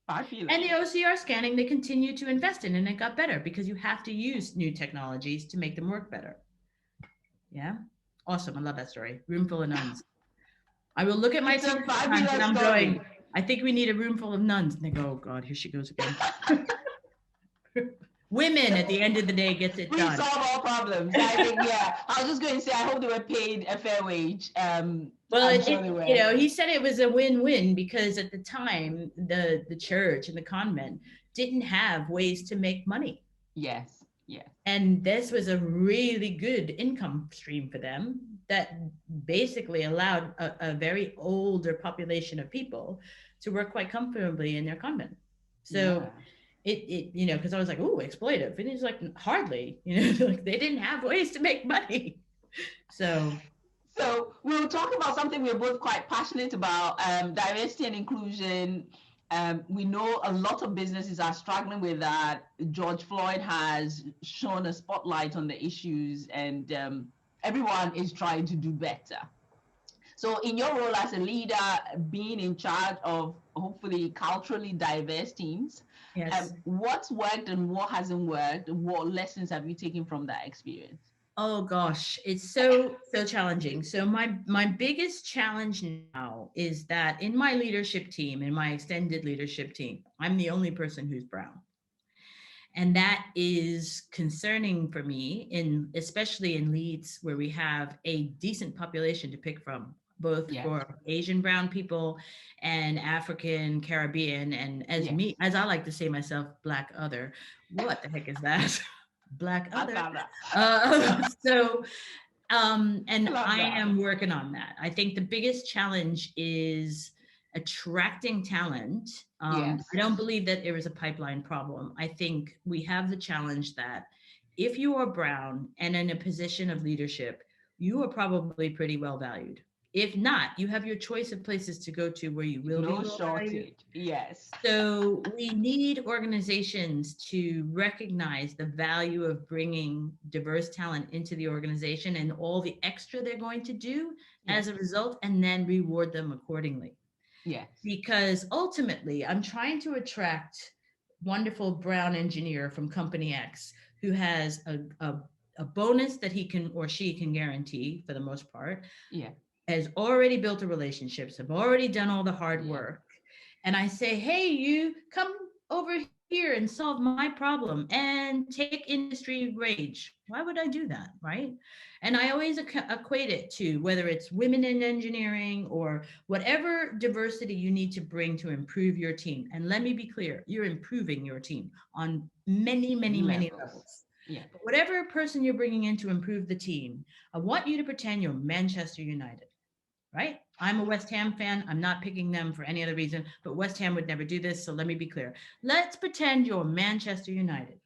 I feel And it. the OCR scanning they continue to invest in, and it got better because you have to use new technologies to make them work better. Yeah. Awesome. I love that story. Room full of nuns. I will look at my It's team a sometimes and fabulous I'm story. going, I think we need a room full of nuns. And they go, oh God, here she goes again. Women at the end of the day gets it We done. solve all problems. I think, yeah. I was just going to say, I hope they were paid a fair wage. Well, I'm sure they were. you know, he said it was a win-win because at the time, the church and the convent didn't have ways to make money. Yes. Yes. And this was a really good income stream for them that basically allowed a very older population of people to work quite comfortably in their convent. So you know, because I was like, oh, exploitive. And he's like, hardly, you know, like they didn't have ways to make money. So we'll talk about something we're both quite passionate about, diversity and inclusion. We know a lot of businesses are struggling with that. George Floyd has shone a spotlight on the issues, and everyone is trying to do better. So in your role as a leader, being in charge of hopefully culturally diverse teams, yes. what's worked and what hasn't worked? What lessons have you taken from that experience? Oh gosh, it's so challenging. So my biggest challenge now is that in my leadership team, in my extended leadership team, I'm the only person who's brown. And that is concerning for me, in especially in Leeds, where we have a decent population to pick from, both Yes. for Asian brown people and African Caribbean, and as Yes. me, as I like to say myself, black other. What the heck is that? Black I other. love that. So I and love I that. am working on that. I think the biggest challenge is attracting talent. Yes. I don't believe that there is a pipeline problem. I think we have the challenge that if you are brown and in a position of leadership, you are probably pretty well valued. If not, you have your choice of places to go to where you will be No well valued. shortage. Yes. So we need organizations to recognize the value of bringing diverse talent into the organization and all the extra they're going to do Yes. as a result, and then reward them accordingly. Yes. Because ultimately, I'm trying to attract wonderful brown engineer from company X who has a bonus that he can or she can guarantee for the most part, Yeah. has already built the relationships, have already done all the hard Yeah. work. And I say, hey, you come over here and solve my problem and take industry wage. Why would I do that? Right. And I always equate it to whether it's women in engineering or whatever diversity you need to bring to improve your team. And let me be clear, you're improving your team on many, many, many Levels. levels. Yes. But whatever person you're bringing in to improve the team, I want you to pretend you're Manchester United, right? I'm a West Ham fan. I'm not picking them for any other reason, but West Ham would never do this. So let me be clear. Let's pretend you're Manchester United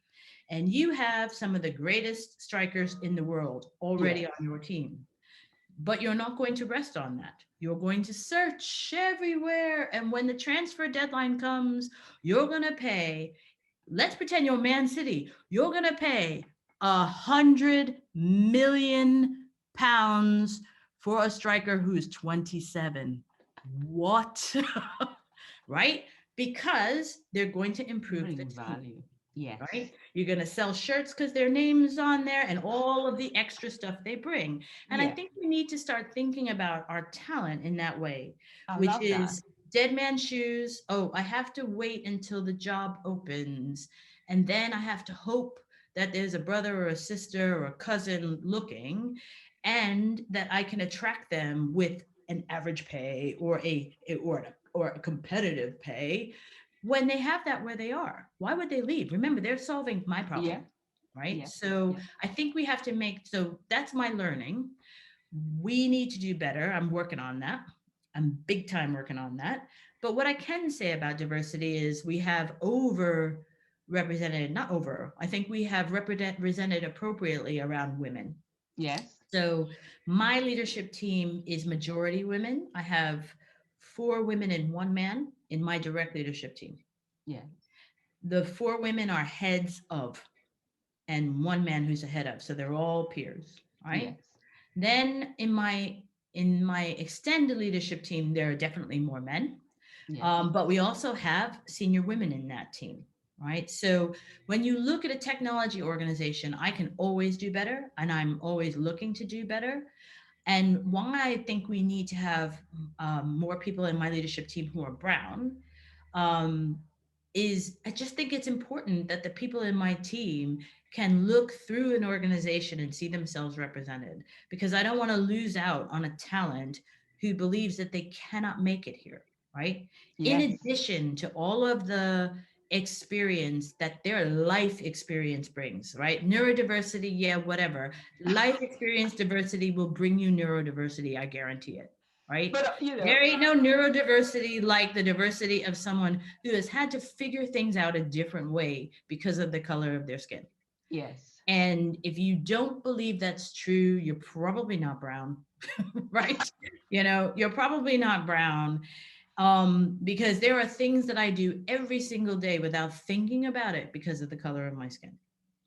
and you have some of the greatest strikers in the world already Yes. on your team, but you're not going to rest on that. You're going to search everywhere. And when the transfer deadline comes, you're going to pay. Let's pretend you're Man City. You're going to pay 100 million pounds for a striker who's 27. What? Right? Because they're going to improve the Bring team, value. Yes. right? You're going to sell shirts because their name's on there and all of the extra stuff they bring. And I Yeah. think we need to start thinking about our talent in that way, I which love that. is dead man shoes. Oh, I have to wait until the job opens. And then I have to hope that there's a brother or a sister or a cousin looking and that I can attract them with an average pay or or a competitive pay when they have that where they are. Why would they leave? Remember, they're solving my Yeah. problem, right? Yeah. So Yeah. I think we have to make, so that's my learning. We need to do better. I'm working on that. I'm big time working on that. But what I can say about diversity is we have over represented, not over, I think we have represented appropriately around women. Yes. So my leadership team is majority women. I have 4 women and 1 man in my direct leadership team. Yeah. The 4 women are heads of, and 1 man who's a head of. So they're all peers, right? Yes. Then in my extended leadership team, there are definitely more men, Yes. but we also have senior women in that team, right? So when you look at a technology organization, I can always do better, and I'm always looking to do better. And why I think we need to have more people in my leadership team who are brown um, is I just think it's important that the people in my team can look through an organization and see themselves represented, because I don't want to lose out on a talent who believes that they cannot make it here, right? In Yes. addition to all of the experience that their life experience brings, right? Neurodiversity, yeah, whatever. Life experience diversity will bring you neurodiversity, I guarantee it, right? But There ain't no neurodiversity like the diversity of someone who has had to figure things out a different way because of the color of their skin. yes. And if you don't believe that's true, you're probably not brown, right? You're probably not brown, because there are things that I do every single day without thinking about it because of the color of my skin,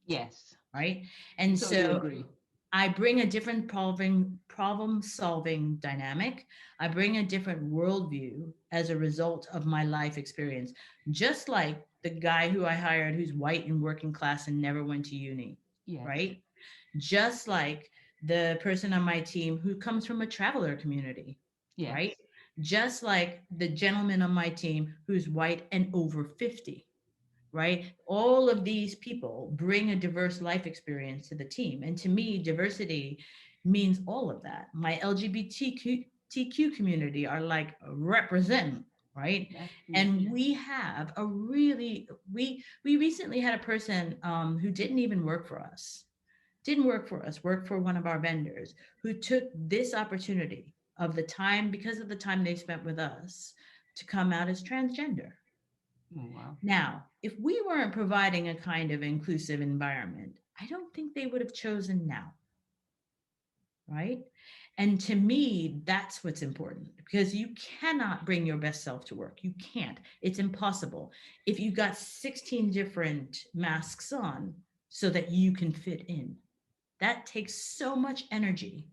Yes. right? And Totally so agree. I bring a different problem solving dynamic. I bring a different worldview as a result of my life experience, just like the guy who I hired who's white and working class and never went to uni, Yes. right? just like the person on my team who comes from a traveler community, right? Yes. Just like the gentleman on my team who's white and over 50, right? All of these people bring a diverse life experience to the team. And to me, diversity means all of that. My LGBTQ community are like represent, right? Yes, please. And we have a really, we recently had a person who didn't even work for us, didn't work for us, worked for one of our vendors, who took this opportunity of the time, because of the time they spent with us, to come out as transgender. Oh, wow. Now, if we weren't providing a kind of inclusive environment, I don't think they would have chosen now, right? And to me, that's what's important, because you cannot bring your best self to work. You can't. It's impossible. If you got 16 different masks on so that you can fit in, that takes so much energy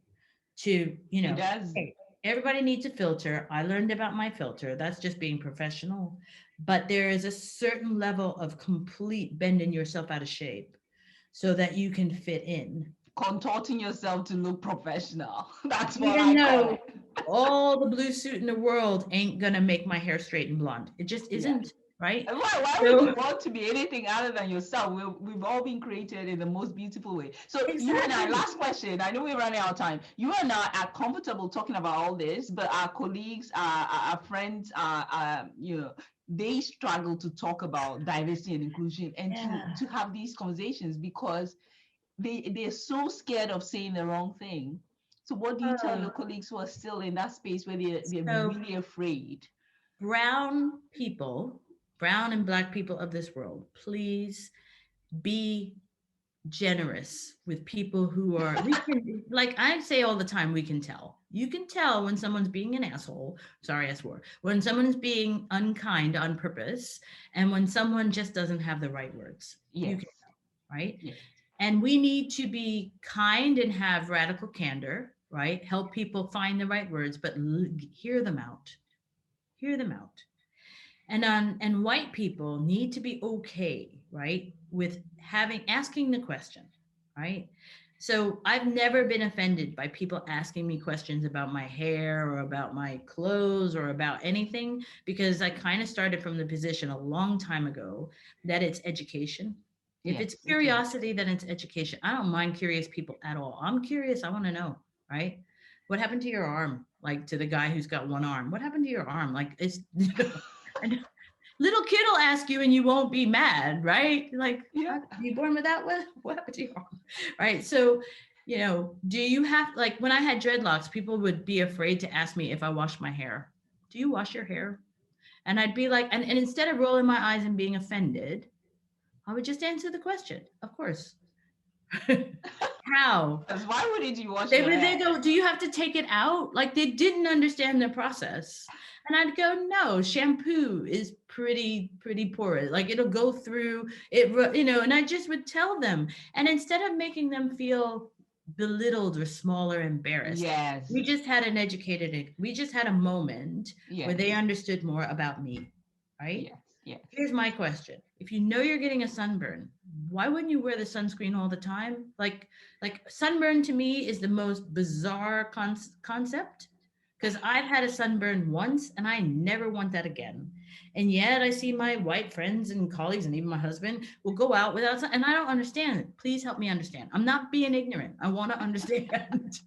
to, It does. hey, everybody needs a filter. I learned about my filter. That's just being professional. But there is a certain level of complete bending yourself out of shape so that you can fit in. Contorting yourself to look professional. That's what Even I call though it. all the blue suit in the world ain't gonna make my hair straight and blonde. It just Yeah. isn't, right? And why would you So want to be anything other than yourself? We've all been created in the most beautiful way. So you and I, exactly. last question. I know we're running out of time. You and I are comfortable talking about all this, but our colleagues, our friends, they struggle to talk about diversity and inclusion and Yeah. to have these conversations because they're so scared of saying the wrong thing. So what do you tell Uh, your colleagues who are still in that space where they're so really afraid? brown people, brown and black people of this world, please be generous with people who are, we can, like I say all the time, we can tell. You can tell when someone's being an asshole. Sorry, I swore. When someone's being unkind on purpose, and when someone just doesn't have the right words. You Yes. can tell, right? Yes. And we need to be kind and have radical candor, right? Help people find the right words, but hear them out. Hear them out. And white people need to be okay, right, with having asking the question, right? So I've never been offended by people asking me questions about my hair or about my clothes or about anything, because I kind of started from the position a long time ago that it's education. If it's Yes, it is. curiosity, then it's education. I don't mind curious people at all. I'm curious, I want to know, right? What happened to your arm? Like, to the guy who's got one arm, what happened to your arm? Like, it's and little kid will ask you and you won't be mad, right? Like, Yeah. you born with that? What happened to your arm? Right. So, do you have, like, when I had dreadlocks, people would be afraid to ask me if I wash my hair. Do you wash your hair? And I'd be like, and instead of rolling my eyes and being offended, I would just answer the question. Of course. How? Because why wouldn't you wash They your would they hair? go, do you have to take it out? Like, they didn't understand the process. And I'd go, no, shampoo is pretty porous. Like, it'll go through it, and I just would tell them. And instead of making them feel belittled or small or embarrassed, Yes. we just had a moment where Yes. they understood more about me, right? Yes. Yes. Here's my question. If you know you're getting a sunburn, why wouldn't you wear the sunscreen all the time? Like sunburn to me is the most bizarre concept, because I've had a sunburn once and I never want that again. And yet I see my white friends and colleagues and even my husband will go out without and I don't understand it. Please help me understand. I'm not being ignorant. I want to understand.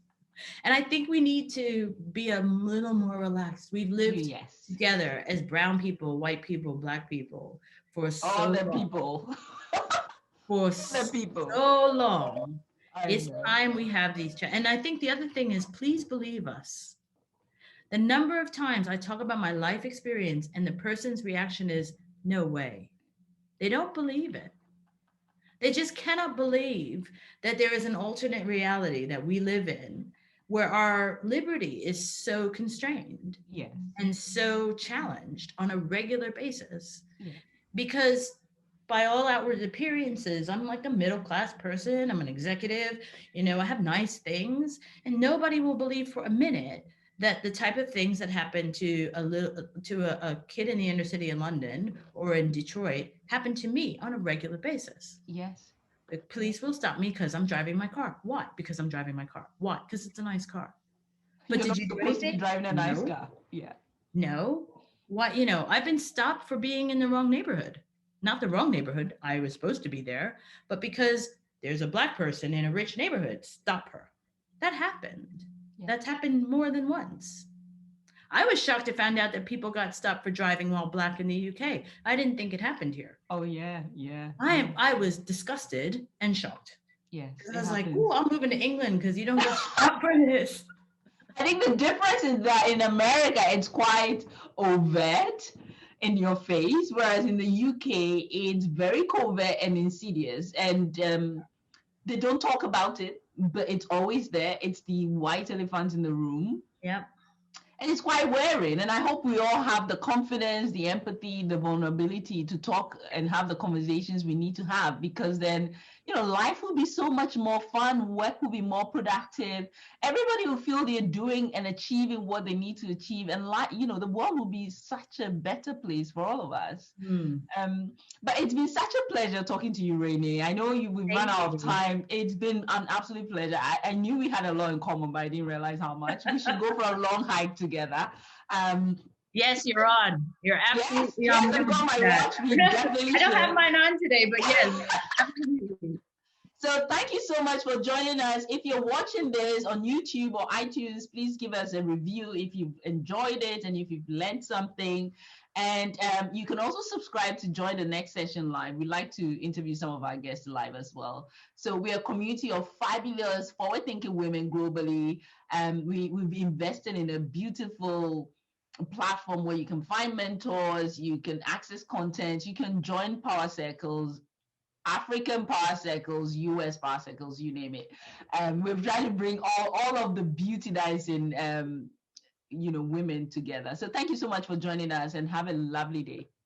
And I think we need to be a little more relaxed. We've lived Yes. together as brown people, white people, black people for All so the long, people. for All the people. so long. I It's know. time we have these. And I think the other thing is, please believe us. The number of times I talk about my life experience and the person's reaction is, no way. They don't believe it. They just cannot believe that there is an alternate reality that we live in where our liberty is so constrained Yes. and so challenged on a regular basis. Yes. Because by all outward appearances, I'm like a middle class person, I'm an executive, I have nice things, and nobody will believe for a minute that the type of things that happen to a kid in the inner city in London or in Detroit happen to me on a regular basis. Yes. The police will stop me because I'm driving my car. Why? Because I'm driving my car. Why? Because it's a nice car. But You're did not you do supposed to be anything? driving a nice No, car. Yeah. no. What, I've been stopped for being in the wrong neighborhood. Not the wrong neighborhood. I was supposed to be there, but because there's a black person in a rich neighborhood, stop her. That happened. Yeah. That's happened more than once. I was shocked to find out that people got stopped for driving while black in the UK. I didn't think it happened here. Oh yeah, yeah. I was disgusted and shocked Yes, because I it was like, happens. "Oh, I'm moving to England because you don't get stopped for this." I think the difference is that in America it's quite overt in your face, whereas in the UK it's very covert and insidious, and they don't talk about it, but it's always there. It's the white elephant in the room. Yep. And it's quite wearing. And I hope we all have the confidence, the empathy, the vulnerability to talk and have the conversations we need to have, because then, life will be so much more fun. Work will be more productive. Everybody will feel they're doing and achieving what they need to achieve. And the world will be such a better place for all of us. Mm. But it's been such a pleasure talking to you, Renee. I know we've run Thank out of you. time. It's been an absolute pleasure. I knew we had a lot in common, but I didn't realize how much. We should go for a long hike together. Yes, you're on. You're Yes, absolutely on yes, board I've got with my that. watch. We definitely I don't have should. mine on today, but yes, absolutely. So thank you so much for joining us. If you're watching this on YouTube or iTunes, please give us a review if you've enjoyed it and if you've learned something. And you can also subscribe to join the next session live. We like to interview some of our guests live as well. So we're a community of fabulous, forward-thinking women globally. We've invested in a beautiful platform where you can find mentors, you can access content, you can join power circles, African power circles, US power circles, you name it. We've tried to bring all of the beauty that is in women together. So thank you so much for joining us and have a lovely day.